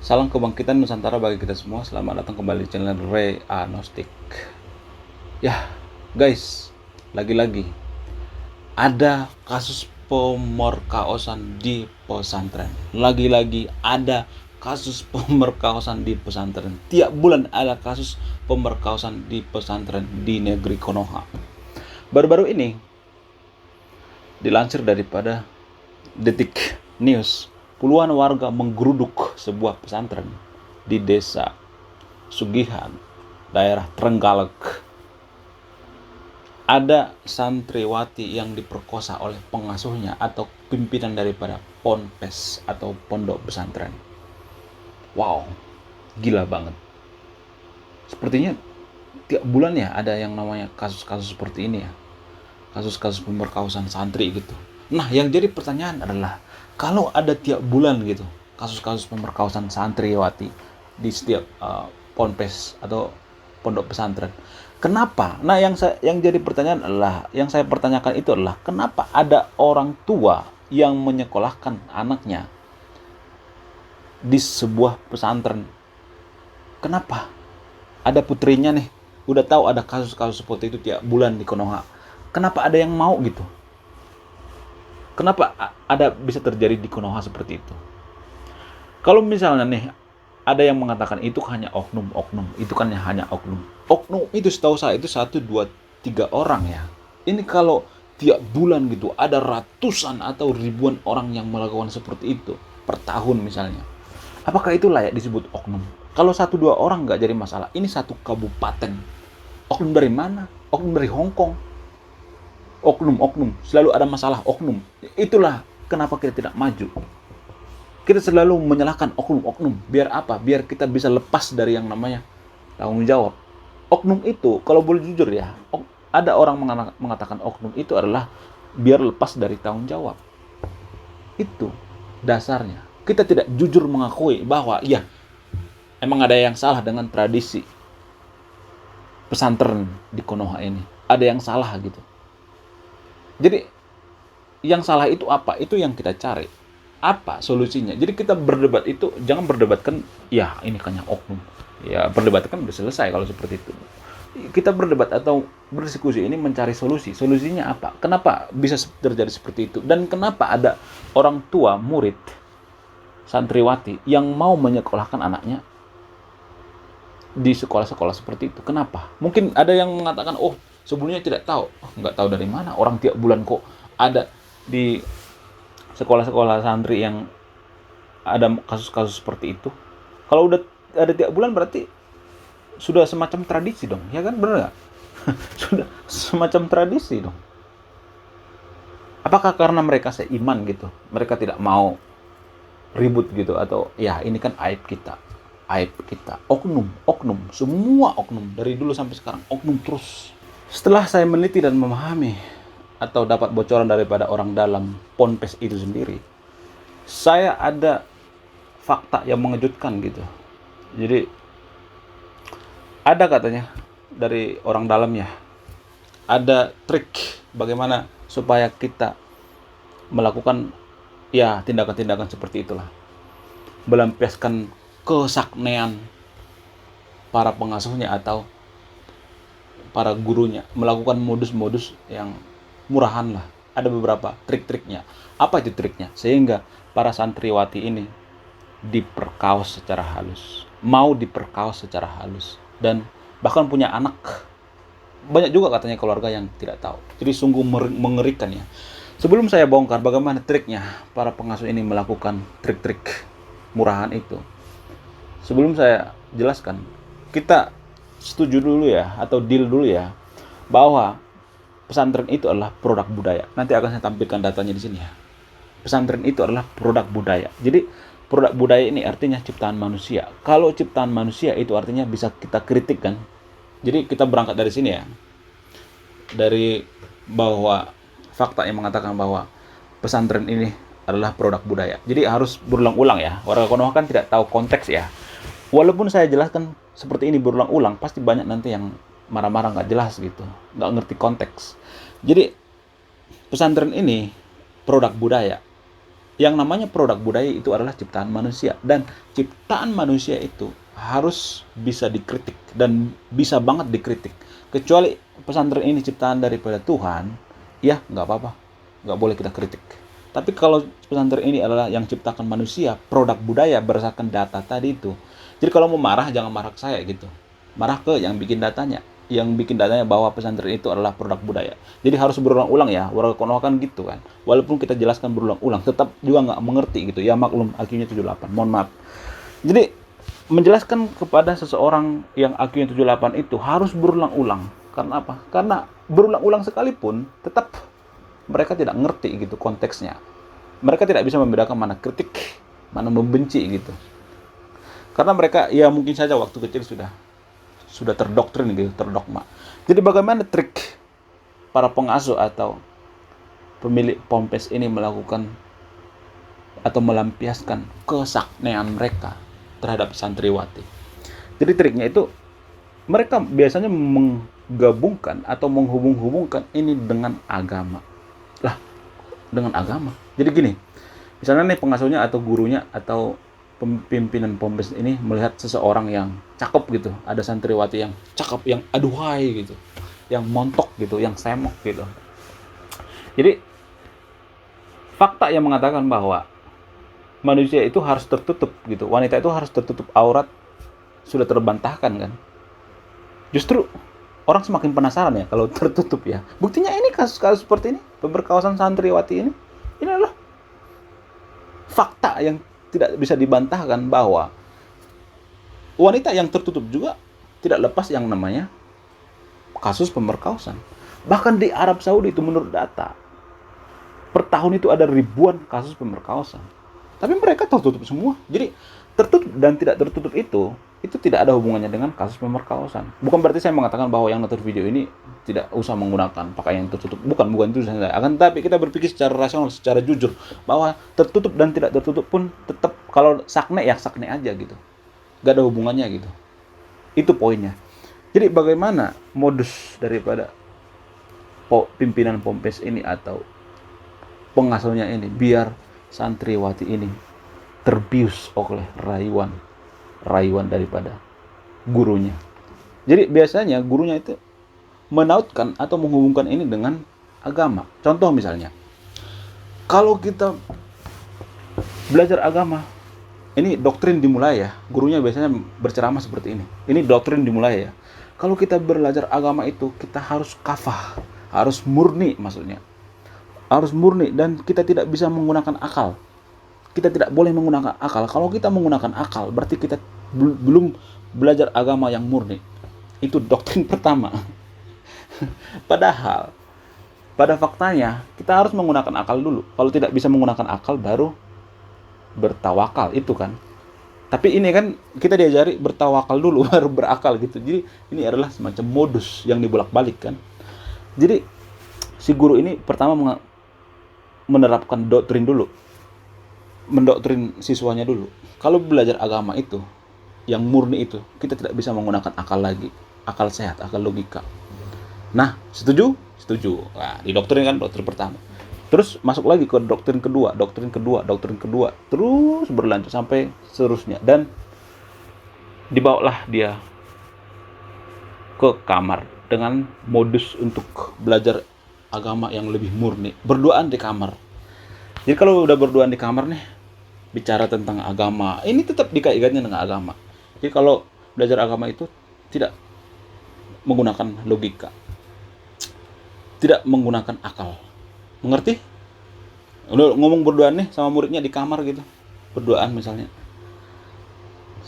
Salam kebangkitan Nusantara bagi kita semua. Selamat datang kembali di channel Ray Agnostic. Ya, guys, lagi-lagi ada kasus pemerkosaan di pesantren. Lagi-lagi ada kasus pemerkosaan di pesantren. Tiap bulan ada kasus pemerkosaan di pesantren di negeri Konoha. Baru-baru ini dilansir daripada Detik News, puluhan warga menggeruduk sebuah pesantren di desa Sugihan, daerah Trenggalek. Ada santriwati yang diperkosa oleh pengasuhnya atau pimpinan daripada ponpes atau pondok pesantren. Wow, gila banget. Sepertinya tiap bulan ya ada yang namanya kasus-kasus seperti ini ya. Kasus-kasus pemerkosaan santri gitu. Nah, yang jadi pertanyaan adalah, kalau ada tiap bulan gitu kasus-kasus pemerkosaan santriwati di setiap ponpes atau pondok pesantren, kenapa? Nah, yang jadi pertanyaan adalah, yang saya pertanyakan itu adalah, kenapa ada orang tua yang menyekolahkan anaknya di sebuah pesantren? Kenapa? Ada putrinya nih, udah tahu ada kasus-kasus seperti itu tiap bulan di Konoha. Kenapa ada yang mau gitu? Kenapa ada bisa terjadi di Konoha seperti itu? Kalau misalnya nih ada yang mengatakan itu hanya oknum, itu kan hanya oknum. Oknum itu setahu saya itu 1, 2, 3 orang ya. Ini kalau tiap bulan gitu ada ratusan atau ribuan orang yang melakukan seperti itu per tahun misalnya. Apakah itu layak disebut oknum? Kalau 1, 2 orang nggak jadi masalah. Ini satu kabupaten. Oknum dari mana? Oknum dari Hong Kong. Oknum, selalu ada masalah oknum. Itulah kenapa kita tidak maju. Kita selalu menyalahkan oknum. Biar apa? Biar kita bisa lepas dari yang namanya tanggung jawab. Oknum itu, kalau boleh jujur ya, ada orang mengatakan oknum itu adalah biar lepas dari tanggung jawab. Itu dasarnya. Kita tidak jujur mengakui bahwa ya, emang ada yang salah dengan tradisi pesantren di Konoha ini. Ada yang salah gitu. Jadi yang salah itu apa? Itu yang kita cari. Apa solusinya? Jadi kita berdebat itu jangan berdebatkan ya ini kan yang oknum. Ya berdebatkan udah selesai kalau seperti itu. Kita berdebat atau berdiskusi ini mencari solusi. Solusinya apa? Kenapa bisa terjadi seperti itu? Dan kenapa ada orang tua murid santriwati yang mau menyekolahkan anaknya di sekolah-sekolah seperti itu? Kenapa? Mungkin ada yang mengatakan, oh sebelumnya tidak tahu. Nggak tahu dari mana, orang tiap bulan kok ada di sekolah-sekolah santri yang ada kasus-kasus seperti itu. Kalau udah ada tiap bulan berarti sudah semacam tradisi dong, ya kan, bener nggak? Sudah semacam tradisi dong. Apakah karena mereka seiman gitu, mereka tidak mau ribut gitu, atau ya ini kan aib kita, oknum, semua oknum dari dulu sampai sekarang oknum terus. Setelah saya meneliti dan memahami atau dapat bocoran daripada orang dalam ponpes itu sendiri, saya ada fakta yang mengejutkan gitu. Jadi ada katanya dari orang dalam ya, ada trik bagaimana supaya kita melakukan ya tindakan-tindakan seperti itulah, melampiaskan kesaknean para pengasuhnya atau para gurunya, melakukan modus-modus yang murahan lah. Ada beberapa trik-triknya. Apa itu triknya? Sehingga para santriwati ini diperkaos secara halus, mau diperkaos secara halus, dan bahkan punya anak. Banyak juga katanya keluarga yang tidak tahu. Jadi sungguh mengerikan ya. Sebelum saya bongkar bagaimana triknya para pengasuh ini melakukan trik-trik murahan itu, sebelum saya jelaskan, kita setuju dulu ya, atau deal dulu ya, bahwa pesantren itu adalah produk budaya. Nanti akan saya tampilkan datanya di sini ya. Pesantren itu adalah produk budaya. Jadi produk budaya ini artinya ciptaan manusia. Kalau ciptaan manusia itu artinya bisa kita kritik kan. Jadi kita berangkat dari sini ya. Dari bahwa fakta yang mengatakan bahwa pesantren ini adalah produk budaya. Jadi harus berulang-ulang ya. Warga Konoha kan tidak tahu konteks ya. Walaupun saya jelaskan seperti ini berulang-ulang, pasti banyak nanti yang marah-marah nggak jelas gitu, nggak ngerti konteks. Jadi pesantren ini produk budaya. Yang namanya produk budaya itu adalah ciptaan manusia, dan ciptaan manusia itu harus bisa dikritik dan bisa banget dikritik. Kecuali pesantren ini ciptaan daripada Tuhan, ya nggak apa-apa, nggak boleh kita kritik. Tapi kalau pesantren ini adalah yang ciptakan manusia, produk budaya berdasarkan data tadi itu. Jadi kalau mau marah jangan marah ke saya gitu, marah ke yang bikin datanya. Yang bikin datanya bahwa pesantren itu adalah produk budaya. Jadi harus berulang-ulang ya, warga Konoha kan gitu kan. Walaupun kita jelaskan berulang-ulang, tetap juga nggak mengerti gitu. Ya maklum, IQ-nya 78, mohon maaf. Jadi menjelaskan kepada seseorang yang IQ-nya 78 itu harus berulang-ulang. Karena apa? Karena berulang-ulang sekalipun, tetap mereka tidak ngerti gitu konteksnya. Mereka tidak bisa membedakan mana kritik, mana membenci gitu. Karena mereka ya mungkin saja waktu kecil sudah terdoktrin gitu, terdogma. Jadi bagaimana trik para pengasuh atau pemilik Ponpes ini melakukan atau melampiaskan kesaktian mereka terhadap santriwati? Jadi triknya itu mereka biasanya menggabungkan atau menghubung-hubungkan ini dengan agama. Lah, dengan agama. Jadi gini, misalnya nih pengasuhnya atau gurunya atau pimpinan Ponpes ini melihat seseorang yang cakep gitu, ada santriwati yang cakep, yang aduhai gitu, yang montok gitu, yang semok gitu. Jadi fakta yang mengatakan bahwa manusia itu harus tertutup gitu, wanita itu harus tertutup aurat sudah terbantahkan kan. Justru orang semakin penasaran ya kalau tertutup ya. Buktinya ini kasus-kasus seperti ini, pemerkosaan santriwati ini adalah fakta yang tidak bisa dibantahkan bahwa wanita yang tertutup juga tidak lepas yang namanya kasus pemerkosaan. Bahkan di Arab Saudi itu menurut data, per tahun itu ada ribuan kasus pemerkosaan. Tapi mereka tertutup semua. Jadi tertutup dan tidak tertutup itu tidak ada hubungannya dengan kasus pemerkosaan. Bukan berarti saya mengatakan bahwa yang nonton video ini tidak usah menggunakan pakaian yang tertutup. Bukan itu saya. Akan tetapi kita berpikir secara rasional, secara jujur, bahwa tertutup dan tidak tertutup pun tetap, kalau sakne ya sakne aja gitu. Gak ada hubungannya gitu. Itu poinnya. Jadi bagaimana modus daripada pimpinan Ponpes ini atau pengasuhnya ini biar santriwati ini terbius oleh rayuan daripada gurunya. Jadi biasanya gurunya itu menautkan atau menghubungkan ini dengan agama. Contoh misalnya, kalau kita belajar agama, ini doktrin dimulai ya. Gurunya biasanya berceramah seperti ini. Ini doktrin dimulai ya. Kalau kita belajar agama itu, kita harus kafah, harus murni maksudnya. Harus murni dan kita tidak bisa menggunakan akal. Kita tidak boleh menggunakan akal. Kalau kita menggunakan akal, berarti kita belum belajar agama yang murni. Itu doktrin pertama. Padahal pada faktanya kita harus menggunakan akal dulu. Kalau tidak bisa menggunakan akal baru bertawakal itu kan. Tapi ini kan kita diajari bertawakal dulu baru berakal gitu. Jadi ini adalah semacam modus yang dibolak-balik kan. Jadi si guru ini pertama menerapkan doktrin dulu. Mendoktrin siswanya dulu. Kalau belajar agama itu yang murni itu, kita tidak bisa menggunakan akal lagi. Akal sehat, akal logika. Nah, setuju? Setuju. Nah, di doktrin kan doktrin pertama. Terus masuk lagi ke doktrin kedua, terus berlanjut sampai seterusnya. Dan dibawalah dia ke kamar dengan modus untuk belajar agama yang lebih murni. Berduaan di kamar. Jadi kalau udah berduaan di kamar nih, bicara tentang agama, ini tetap dikaitkannya dengan agama. Jadi kalau belajar agama itu tidak menggunakan logika, tidak menggunakan akal. Mengerti? Udah ngomong berduaan nih sama muridnya di kamar gitu. Berduaan misalnya.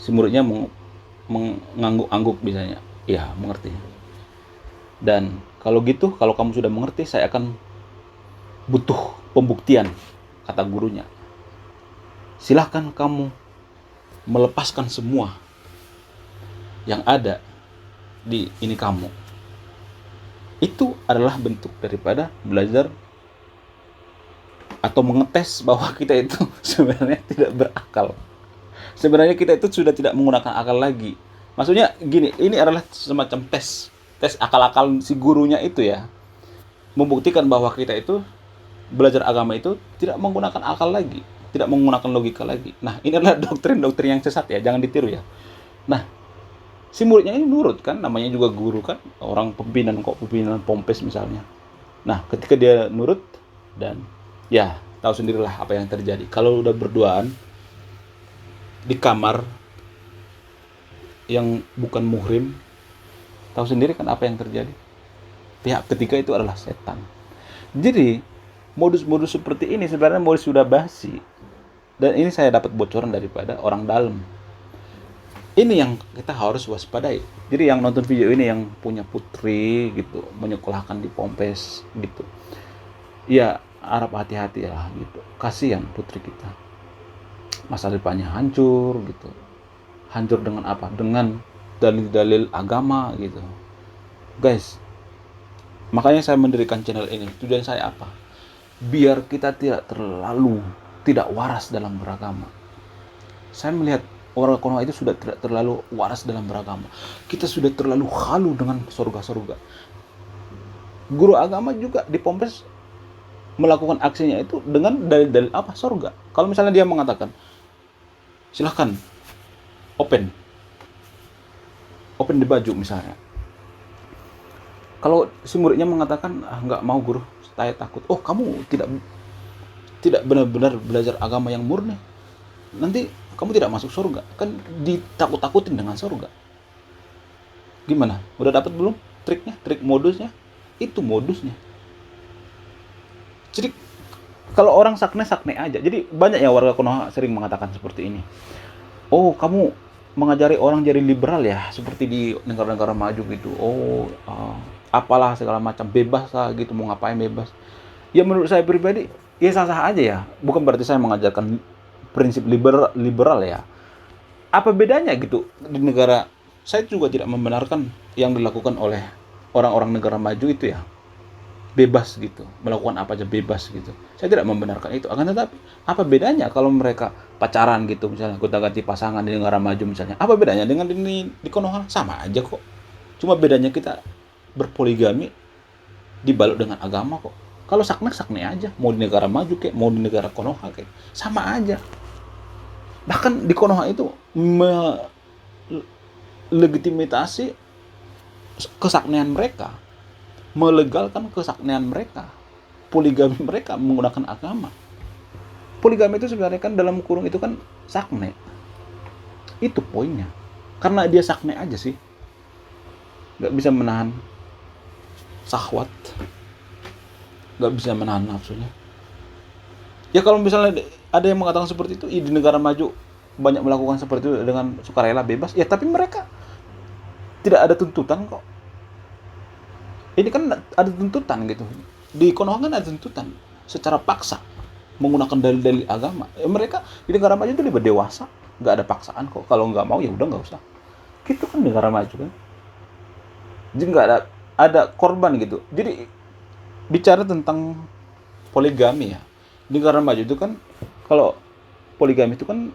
Si muridnya mengangguk-angguk misalnya. Ya, mengerti. Dan kalau gitu, kalau kamu sudah mengerti, saya akan butuh pembuktian, kata gurunya. Silahkan kamu melepaskan semua yang ada di ini kamu. Itu adalah bentuk daripada belajar atau mengetes bahwa kita itu sebenarnya tidak berakal. Sebenarnya kita itu sudah tidak menggunakan akal lagi. Maksudnya gini, ini adalah semacam tes akal-akal si gurunya itu ya. Membuktikan bahwa kita itu belajar agama itu tidak menggunakan akal lagi. tidak menggunakan logika lagi. Nah, ini adalah doktrin-doktrin yang sesat ya, jangan ditiru ya. Nah, si muridnya ini nurut kan, namanya juga guru kan, orang pimpinan kok, pimpinan Pompes misalnya. Nah, ketika dia nurut dan ya tahu sendirilah apa yang terjadi. Kalau udah berduaan di kamar yang bukan muhrim, tahu sendiri kan apa yang terjadi. Pihak ketiga itu adalah setan. Jadi modus-modus seperti ini sebenarnya modus sudah basi. Dan ini saya dapat bocoran daripada orang dalam. Ini yang kita harus waspadai. Jadi yang nonton video ini yang punya putri gitu, menyekolahkan di Pompes gitu, ya harap hati-hati lah gitu. Kasihan putri kita, masa depannya hancur gitu. Hancur dengan apa? Dengan dalil-dalil agama gitu, guys. Makanya saya mendirikan channel ini. Tujuan saya apa? Biar kita tidak waras dalam beragama. Saya melihat orang Konoha itu sudah tidak terlalu waras dalam beragama. Kita sudah terlalu halu dengan surga-surga. Guru agama juga di Pompes melakukan aksinya itu dengan dalil-dalil apa? Surga. Kalau misalnya dia mengatakan, silahkan open di baju misalnya. Kalau si muridnya mengatakan, nggak mau guru, saya takut. Oh, kamu tidak benar-benar belajar agama yang murni. Nanti kamu tidak masuk surga. Kan ditakut-takutin dengan surga. Gimana? Udah dapat belum triknya? Trik modusnya? Itu modusnya. Jadi kalau orang sakne aja. Jadi banyak ya warga Konoha sering mengatakan seperti ini. Oh, kamu mengajari orang jadi liberal ya, seperti di negara-negara maju gitu. Oh, apalah segala macam, bebas lah gitu, mau ngapain bebas. Ya menurut saya pribadi, ya sah-sah aja ya. Bukan berarti saya mengajarkan prinsip liberal ya. Apa bedanya gitu di negara? Saya juga tidak membenarkan yang dilakukan oleh orang-orang negara maju itu ya, bebas gitu, melakukan apa aja bebas gitu. Saya tidak membenarkan itu. Akan tetapi apa bedanya kalau mereka pacaran gitu, misalnya gonta-ganti pasangan di negara maju misalnya? Apa bedanya dengan di Konoha? Sama aja kok. Cuma bedanya kita berpoligami dibalut dengan agama kok. Kalau sakne aja, mau di negara maju kayak mau di negara Konoha kayak sama aja. Bahkan di Konoha itu melegitimasi kesaknean mereka, melegalkan kesaknean mereka, poligami mereka menggunakan agama. Poligami itu sebenarnya kan dalam kurung itu kan sakne. Itu poinnya. Karena dia sakne aja sih, nggak bisa menahan syahwat, nggak bisa menahan nafsunya. Ya kalau misalnya ada yang mengatakan seperti itu, di negara maju banyak melakukan seperti itu dengan sukarela bebas, ya tapi mereka tidak ada tuntutan kok. Ini kan ada tuntutan gitu. Di Konoha kan ada tuntutan secara paksa menggunakan dalil-dalil agama. Mereka di negara maju itu lebih dewasa, nggak ada paksaan kok. Kalau nggak mau ya udah nggak usah. Gitu kan negara maju kan. Jadi nggak ada korban gitu. Jadi bicara tentang poligami ya, di negara maju itu kan kalau poligami itu kan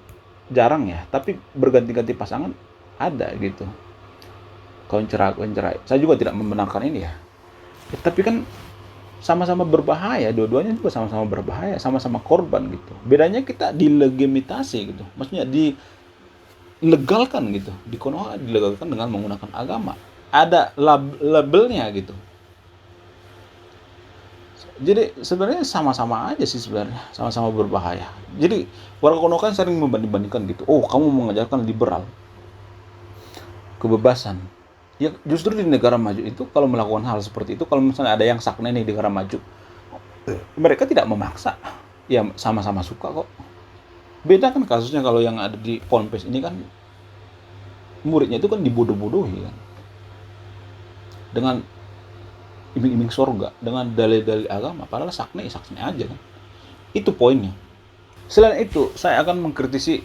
jarang ya, tapi berganti-ganti pasangan ada gitu. Kawin cerai. Saya juga tidak membenarkan ini ya. Tapi kan sama-sama berbahaya, dua-duanya juga sama-sama berbahaya, sama-sama korban gitu. Bedanya kita dilegitimasi gitu, maksudnya dilegalkan gitu. Di Konoha dilegalkan dengan menggunakan agama. Ada labelnya gitu. Jadi sebenarnya sama-sama aja sih sebenarnya, sama-sama berbahaya. Jadi warga Konoha kan sering membanding-bandingkan gitu. Oh, kamu mengajarkan liberal, kebebasan. Ya justru di negara maju itu kalau melakukan hal seperti itu, kalau misalnya ada yang sakne nih di negara maju, mereka tidak memaksa. Ya sama-sama suka kok. Beda kan kasusnya kalau yang ada di Pompes ini kan muridnya itu kan dibodoh-bodohi kan. Dengan iming-iming surga, dengan dalil-dalil agama, padahal sakne aja kan. Itu poinnya. Selain itu, saya akan mengkritisi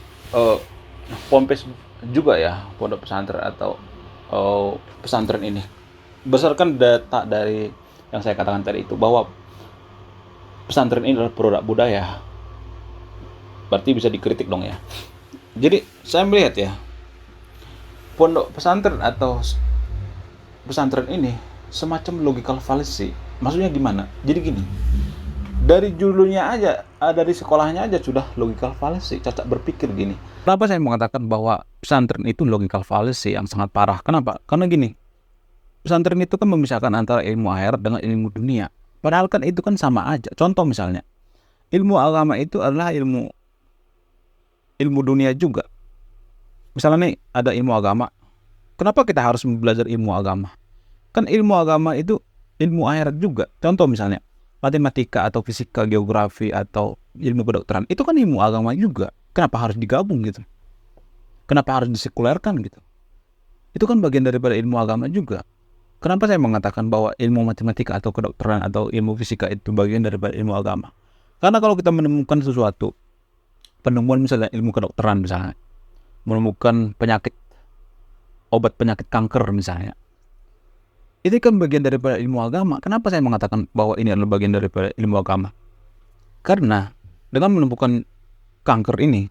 Pompes juga ya, pondok pesantren atau pesantren ini. Berdasarkan data dari yang saya katakan tadi itu, bahwa pesantren ini adalah produk budaya. Berarti bisa dikritik dong ya. Jadi saya melihat ya, pondok pesantren atau pesantren ini semacam logical fallacy. Maksudnya gimana? Jadi gini, Dari judulnya aja, dari sekolahnya aja sudah logical fallacy, cacat berpikir gini. Kenapa saya mengatakan bahwa pesantren itu logical fallacy yang sangat parah? Kenapa? Karena gini, pesantren itu kan memisahkan antara ilmu akhirat dengan ilmu dunia. Padahal kan itu kan sama aja. Contoh misalnya, ilmu agama itu adalah ilmu dunia juga. Misalnya nih, ada ilmu agama. Kenapa kita harus belajar ilmu agama? Kan ilmu agama itu ilmu akhirat juga. Contoh misalnya, matematika atau fisika, geografi atau ilmu kedokteran, itu kan ilmu agama juga. Kenapa harus digabung gitu? Kenapa harus disekulerkan gitu? Itu kan bagian daripada ilmu agama juga. Kenapa saya mengatakan bahwa ilmu matematika atau kedokteran atau ilmu fisika itu bagian daripada ilmu agama? Karena kalau kita menemukan sesuatu, penemuan misalnya ilmu kedokteran misalnya, menemukan obat penyakit kanker misalnya, itu kan bagian daripada ilmu agama. Kenapa saya mengatakan bahwa ini adalah bagian daripada ilmu agama? Karena dengan menemukan kanker ini,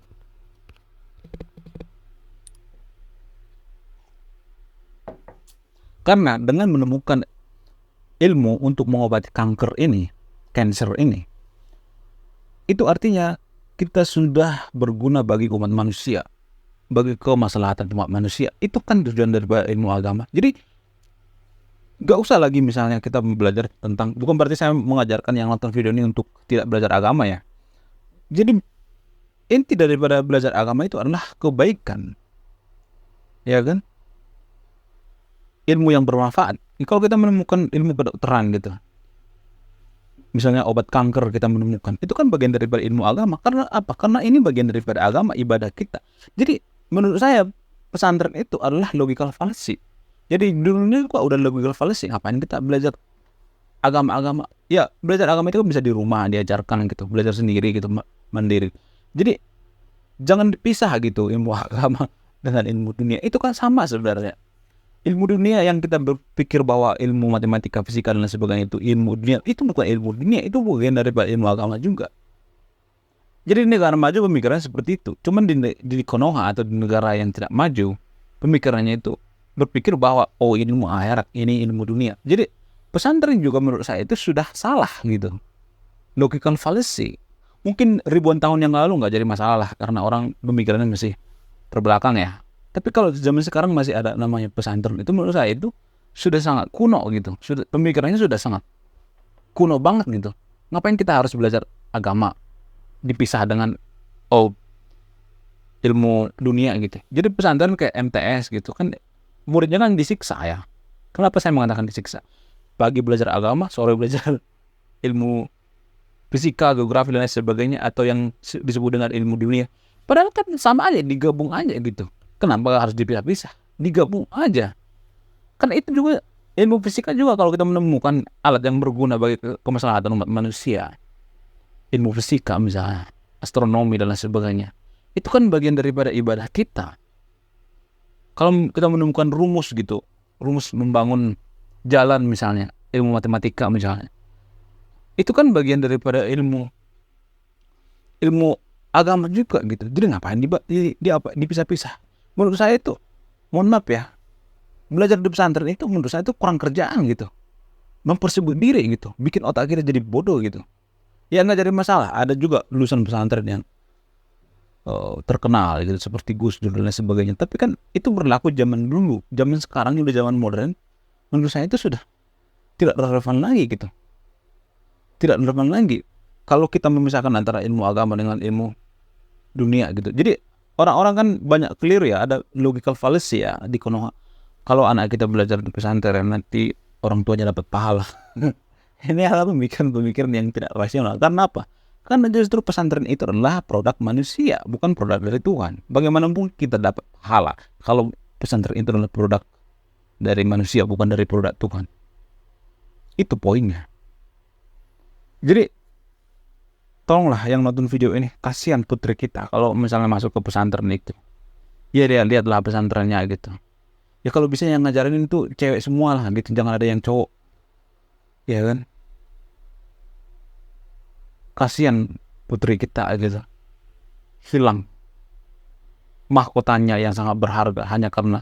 ilmu untuk mengobati kanker ini, cancer ini, itu artinya kita sudah berguna bagi umat manusia, bagi kemaslahatan umat manusia. Itu kan tujuan daripada ilmu agama. Jadi gak usah lagi misalnya kita belajar tentang, bukan berarti saya mengajarkan yang nonton video ini untuk tidak belajar agama ya. Jadi inti daripada belajar agama itu adalah kebaikan, ya kan? Ilmu yang bermanfaat. Kalau kita menemukan ilmu kedokteran gitu, misalnya obat kanker kita menemukan, itu kan bagian daripada ilmu agama. Karena apa? Karena ini bagian daripada agama, ibadah kita. Jadi menurut saya pesantren itu adalah logical fallacy. Jadi dulunya kok udah logical fallacy, ngapain kita belajar agama-agama? Ya belajar agama itu kan bisa di rumah diajarkan gitu, belajar sendiri gitu, mandiri. Jadi jangan dipisah gitu ilmu agama dengan ilmu dunia. Itu kan sama sebenarnya. Ilmu dunia yang kita berpikir bahwa ilmu matematika, fisika dan lain sebagainya itu ilmu dunia, itu bukan ilmu dunia, itu bagian daripada ilmu agama juga. Jadi di negara maju pemikirannya seperti itu. Cuman di Konoha atau di negara yang tidak maju, pemikirannya itu berpikir bahwa oh ini ilmu akhirat, ini ilmu dunia. Jadi pesantren juga menurut saya itu sudah salah gitu. Logical fallacy. Mungkin ribuan tahun yang lalu nggak jadi masalah karena orang pemikirannya masih terbelakang ya. Tapi kalau zaman sekarang masih ada namanya pesantren, itu menurut saya itu sudah sangat kuno gitu. Pemikirannya sudah sangat kuno banget gitu. Ngapain kita harus belajar agama dipisah dengan ilmu dunia gitu. Jadi pesantren kayak MTS gitu kan, muridnya kan disiksa ya. Kenapa saya mengatakan disiksa? Pagi belajar agama, sore belajar ilmu fisika, geografi dan lain sebagainya, atau yang disebut dengan ilmu dunia. Padahal kan sama aja, digabung aja gitu. Kenapa harus dipisah-pisah? Digabung aja. Karena itu juga ilmu fisika juga, kalau kita menemukan alat yang berguna bagi kemaslahatan umat manusia, ilmu fisika misalnya, astronomi dan lain sebagainya, itu kan bagian daripada ibadah kita. Kalau kita menemukan rumus gitu, rumus membangun jalan misalnya, ilmu matematika misalnya, itu kan bagian daripada ilmu agama juga gitu. Jadi ngapain dipisah-pisah? Menurut saya itu, mohon maaf ya, belajar di pesantren itu menurut saya itu kurang kerjaan gitu, mempersibuk diri gitu, bikin otak kita jadi bodoh gitu. Ya nggak jadi masalah, ada juga lulusan pesantren yang terkenal gitu, seperti Gus Dur dan lain sebagainya. Tapi kan itu berlaku zaman dulu. Zaman sekarang ini udah zaman modern, menurut saya itu sudah tidak relevan lagi gitu. Tidak relevan lagi kalau kita memisahkan antara ilmu agama dengan ilmu dunia gitu. Jadi orang-orang kan banyak keliru ya, ada logical fallacy ya di Konoha. Kalau anak kita belajar di pesantren nanti orang tuanya dapat pahala. Ini adalah pemikiran yang tidak rasional. Karena apa? Karena justru pesantren itu adalah produk manusia, bukan produk dari Tuhan. Bagaimanapun kita dapat pahala kalau pesantren itu adalah produk dari manusia, bukan dari produk Tuhan. Itu poinnya. Jadi tolonglah yang nonton video ini, kasihan putri kita kalau misalnya masuk ke pesantren itu. Ya dia lihatlah pesantrennya gitu. Ya kalau bisa yang ngajarin itu cewek semua lah gitu, jangan ada yang cowok. Ya kan? Kasihan putri kita gitu. Hilang mahkotanya yang sangat berharga hanya karena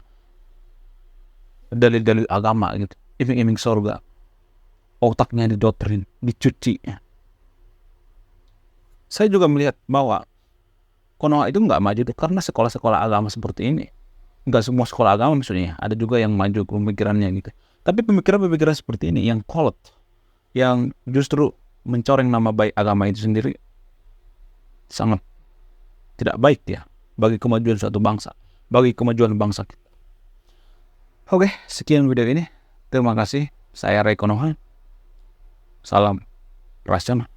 dalil-dalil agama gitu. Iming-iming surga. Otaknya didoktrin, dicuci. Saya juga melihat bahwa Konoha itu nggak maju tuh karena sekolah-sekolah agama seperti ini. Nggak semua sekolah agama maksudnya, ada juga yang maju pemikirannya gitu. Tapi pemikiran-pemikiran seperti ini yang kolot, yang justru mencoreng nama baik agama itu sendiri, sangat tidak baik ya bagi kemajuan suatu bangsa, bagi kemajuan bangsa kita. Oke, sekian video ini. Terima kasih. Saya Ray Konoha. Salam rasional.